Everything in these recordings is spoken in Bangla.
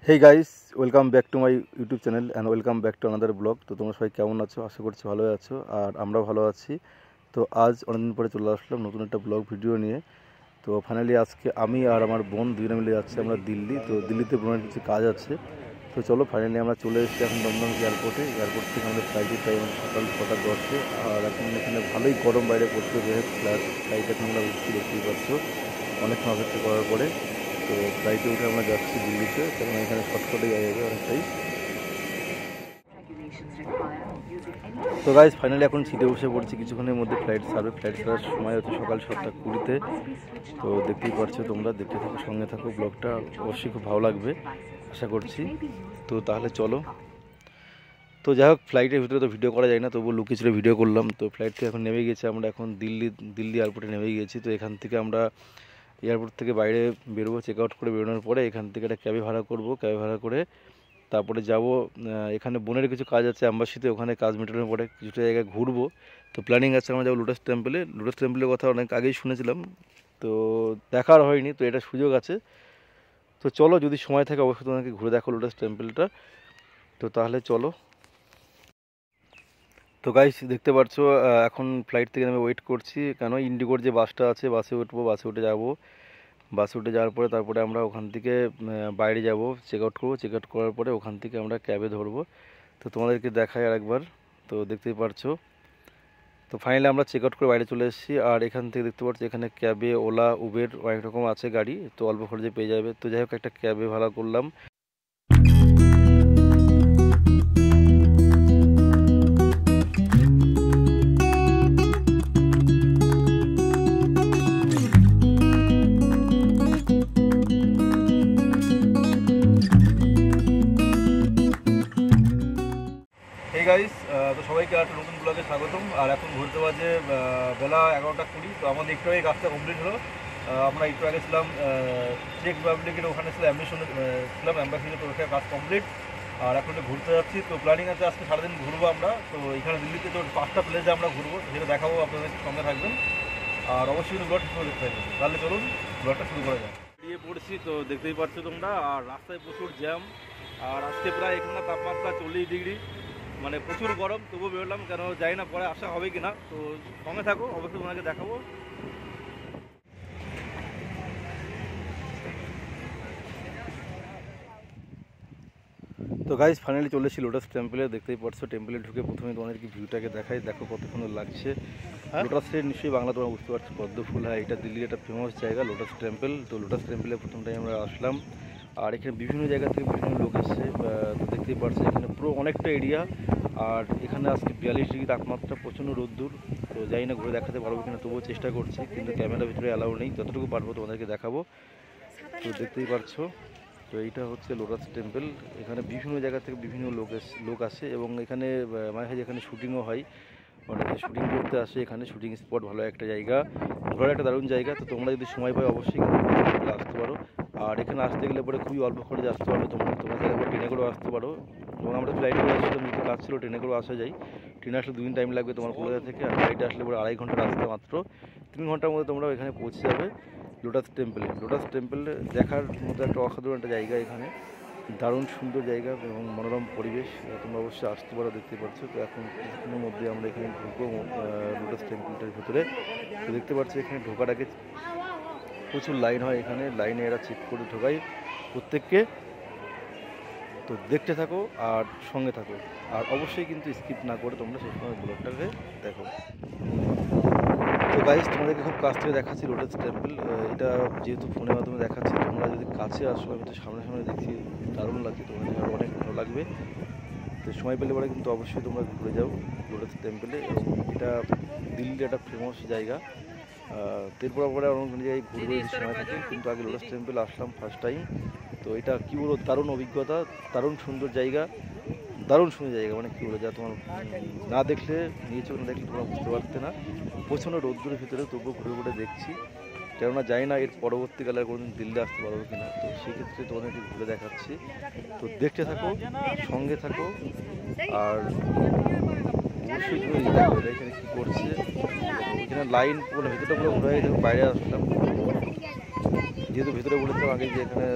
Hey guys, welcome back to my YouTube channel and welcome back to another blog. তো তোমরা সবাই কেমন আছো? আশা করছি ভালোই আছো, আর আমরাও ভালো আছি। তো আজ অনেকদিন পরে চলে আসলাম নতুন একটা ব্লগ ভিডিও নিয়ে। তো ফাইনালি আজকে আমি আর আমার বোন দুজনে মিলে যাচ্ছি আমরা দিল্লি। তো দিল্লিতে বোনের কিছু কাজ আছে। তো চলো, ফাইনালি আমরা চলে এসেছি এখন দমদম এয়ারপোর্টে। এয়ারপোর্ট থেকে আমাদের ফ্লাইটের টাইম সকাল 6:10, আর এখন এখানে ভালোই গরম বাইরে পড়তে বের প্লাস ফ্লাইট এখন আমরা উঠছি, দেখতেই পাচ্ছ অনেকক্ষণ অপেক্ষা করার পরে। তো ফ্লাইটে উঠে আমরা যাচ্ছি দিল্লিতে, কারণ এখানে শর্টকাটে যাওয়া যাবে অনেকটাই। তো গাইজ ফাইনালি এখন সিটে বসে পড়ছি, কিছুক্ষণের মধ্যে ফ্লাইট ছাড়বে। ফ্লাইট ছাড়ার সময় হচ্ছে সকাল 7:20। তো দেখতেই পাচ্ছো তোমরা, দেখতে থাকো, সঙ্গে থাকো, ব্লগটা অবশ্যই খুব ভালো লাগবে আশা করছি। তো তাহলে চলো। তো যাই হোক, ফ্লাইটের ভিতরে তো ভিডিও করা যায় না, তবুও লুকিয়ে ছিল ভিডিও করলাম। তো ফ্লাইট থেকে এখন নেমে গেছি আমরা, এখন দিল্লি এয়ারপোর্টে নেমে গিয়েছি। তো এখান থেকে আমরা এয়ারপোর্ট থেকে বাইরে বেরোবো, চেক আউট করে বেরোনোর পরে এখান থেকে একটা ক্যাবে ভাড়া করবো। ক্যাবে ভাড়া করে তারপরে যাব, এখানে বোনের কিছু কাজ আছে অ্যাম্বাসিতে, ওখানে কাজ মেটানোর পরে কিছুটা জায়গায় ঘুরবো। তো প্ল্যানিং আছে আমরা যাবো লোটাস টেম্পলে। লোটাস টেম্পলের কথা অনেক আগেই শুনেছিলাম, তো দেখার হয়নি, তো এটা সুযোগ আছে। তো চলো, যদি সময় থাকে অবশ্যই তোমাকে ঘুরে দেখো লোটাস টেম্পলটা। তো তাহলে চলো। তো গাইস দেখতে পাচ্ছ, এখন ফ্লাইট থেকে আমি ওয়েট করছি, কেন ইন্ডিগোর যে বাসটা আছে বাসে উঠবো, বাসে উঠে যাব। বাসে উঠে যাওয়ার পরে তারপরে আমরা ওখান থেকে বাইরে যাব, চেক আউট করবো। চেক আউট করার পরে ওখান থেকে আমরা ক্যাবে ধরবো। তো তোমাদেরকে দেখাই আর একবার। তো দেখতেই পারছো, তো ফাইনালি আমরা চেক আউট করে বাইরে চলে এসেছি। আর এখান থেকে দেখতে পাচ্ছি এখানে ক্যাবে, ওলা, উবের অনেক রকম আছে গাড়ি, তো অল্প খরচে পেয়ে যাবে। তো যাই হোক, একটা ক্যাবে ভাড়া করলাম। এই গাইস, তো সবাইকে একটা নতুন ব্লগে স্বাগতম। আর এখন ঘুরতে বাজে বেলা 11:20। তো আমাদের একটু আগে কাজটা কমপ্লিট হলো। আমরা একটু আগে ছিলাম চেক রিপাবলিকের ওখানে ছিলাম, অ্যাম্বাসিতে। তো ওখানে কাজ কমপ্লিট, আর এখন ঘুরতে যাচ্ছি। তো প্ল্যানিং আছে আজকে সারাদিন ঘুরবো আমরা। তো এখানে দিল্লিতে তো 5টা প্লেসে আমরা ঘুরবো, সেটা দেখাবো, আপনাদের সঙ্গে থাকবেন। আর অবশ্যই কিন্তু ব্লগটা শুরু দেখতে থাকবেন। তাহলে চলুন ব্লগটা শুরু করা যায়। বেরিয়ে পড়ছি, তো দেখতেই পাচ্ছ তোমরা, আর রাস্তায় প্রচুর জ্যাম। আর আজকে প্রায় এখানে তাপমাত্রা 40 ডিগ্রি, মানে প্রচুর গরম। তবুও বেরোলাম, কেন জানি না পরে আসা হবে কিনা। তো সঙ্গে থাকো, অবশ্যই ওনাকে দেখাবো। তো গাইজ ফাইনালি চলে এসেছি লোটাস টেম্পলে। দেখতেই পাচ্ছ, টেম্পলে ঢুকে প্রথমে তোমাদেরকে ভিউটাকে দেখাই, দেখো কত সুন্দর লাগছে। লোটাসের নিশ্চয়ই বাংলা তোমরা বুঝতে পারছো, পদ্ম ফুল। হ্যাঁ, এটা দিল্লির একটা ফেমাস জায়গা লোটাস টেম্পল। তো লোটাস টেম্পলে প্রথমটাই আমরা আসলাম, আর এখানে বিভিন্ন জায়গা থেকে বিভিন্ন লোক এসছে। তো দেখতেই পাচ্ছি এখানে পুরো অনেকটা এরিয়া। আর এখানে আজকে 42 ডিগ্রি তাপমাত্রা, প্রচণ্ড রোদ্দুর। তো যাই না ঘুরে দেখাতে পারবো কিনা, তবুও চেষ্টা করছি, কিন্তু ক্যামেরার ভিতরে অ্যালাউ নেই। যতটুকু পারবো তোমাদেরকে দেখাবো। তো দেখতেই পাচ্ছো, তো এইটা হচ্ছে লোটাস টেম্পল। এখানে বিভিন্ন জায়গা থেকে বিভিন্ন লোক আসে, এবং এখানে মাঝে মাঝে এখানে শুটিংও হয়। অনেকে শুটিং করতে আসে এখানে। শুটিং স্পট ভালো একটা জায়গা, ঘোরার একটা দারুণ জায়গা। তো তোমরা যদি সময় পাও অবশ্যই কিন্তু আসতে পারো। আর এখানে আসতে গেলে পরে খুবই অল্প খরচে আসতে পারবে। তোমরা একবার ট্রেনে করেও আসতে পারো, এবং আমরা ফ্লাইটে করে আসছিলাম, যেহেতু কাজ ছিল ট্রেনে করেও আসা যায়। ট্রেনে আসলে 2 দিন টাইম লাগবে তোমার কলকাতা থেকে, আর ফ্লাইটে আসলে পরে 2.5 ঘন্টা রাস্তা, মাত্র 3 ঘন্টার মধ্যে তোমরা এখানে পৌঁছে যাবে লোটাস টেম্পলে। লোটাস টেম্পল দেখার মতো একটা অসাধারণ একটা জায়গা, এখানে দারুণ সুন্দর জায়গা এবং মনোরম পরিবেশ। তোমরা অবশ্যই আসতে পারো, দেখতে পাচ্ছ। তো এখন কিছুক্ষণের মধ্যে আমরা এখানে ঢুকবো লোটাস টেম্পলটার ভিতরে। তো দেখতে পাচ্ছি এখানে ঢোকার আগে প্রচুর লাইন হয়, এখানে লাইনে এরা চেক করে ঢোকায় প্রত্যেককে। তো দেখতে থাকো আর সঙ্গে থাকো, আর অবশ্যই কিন্তু স্কিপ না করে তোমরা সেই সময় ব্লগটাকে দেখো। তো গাইস তোমাদেরকে খুব কাছ থেকে দেখাচ্ছি লোটাস টেম্পল। এটা যেহেতু ফোনের মাধ্যমে দেখাচ্ছি, তোমরা যদি কাছে আসো, আমি তো সামনে সামনে দেখছি, দারুণ লাগছে, তোমাদের আরও অনেক ভালো লাগবে। তো সময় পেলে পরে কিন্তু অবশ্যই তোমরা ঘুরে যাও লোটাস টেম্পলে, এবং এটা দিল্লির একটা ফেমাস জায়গা। এরপর পরে অন্য জায়গায় ঘুরবো যদি সময় থাকে, কিন্তু আগে লোটাস টেম্পল আসলাম ফার্স্ট টাইম। তো এটা কী বলবো, দারুণ অভিজ্ঞতা, দারুণ সুন্দর জায়গা, দারুণ সুন্দর জায়গা। মানে কী বলো, যা তোমার না দেখলে, নিয়ে চোখ না দেখলে তোমরা বুঝতে পারতে না। প্রচণ্ড রোদ্দুরের ভিতরে তবুও ঘুরে ঘুরে দেখছি, কেননা জানি না এর পরবর্তীকালে কোনোদিন দিল্লি আসতে পারবো কিনা। তো সেক্ষেত্রে তোমাদের একটু ঘুরে দেখাচ্ছি। তো দেখতে থাকো, সঙ্গে থাকো, আর অবশ্যই তুমি দেখো এখানে কী করছে। এখানে লাইন পুরো ভিতরটা পুরো ঘুরে, বাইরে আসলাম। যেহেতু ভিতরে বলেছিলাম আগে যে এখানে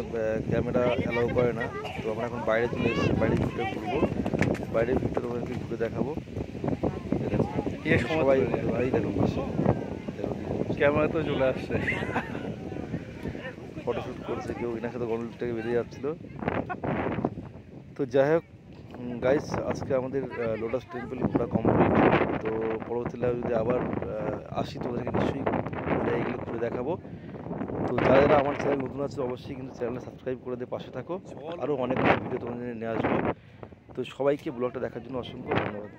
ক্যামেরা অ্যালাউ করে না, তো আমরা এখন বাইরে চলে এসেছি, বাইরে ভিউটা ঘুরবো, বাইরের ভিউটা তোমাদেরকে ঘুরে দেখাবো। সবাই ভাই দেখো ক্যামেরা তো চলে আসছে, ফটোশ্যুট করছে কেউ, এনার সাথে গন্ডলটাকে বেরিয়ে যাচ্ছিলো। তো যাই হোক গাইস, আজকে আমাদের লোটাস টেম্পল ঘোরা কমপ্লিট। তো পরবর্তীতে যদি আবার আসি তোমাদেরকে নিশ্চয়ই এইগুলো ঘুরে দেখাবো। তো যারা যারা আমার চ্যানেল নতুন আছে অবশ্যই কিন্তু চ্যানেলে সাবস্ক্রাইব করে দিয়ে পাশে থাকো, আরও অনেক অনেক ভিডিও তোমাদের নিয়ে আসবো। তো সবাইকে ব্লগটা দেখার জন্য অসংখ্য ধন্যবাদ।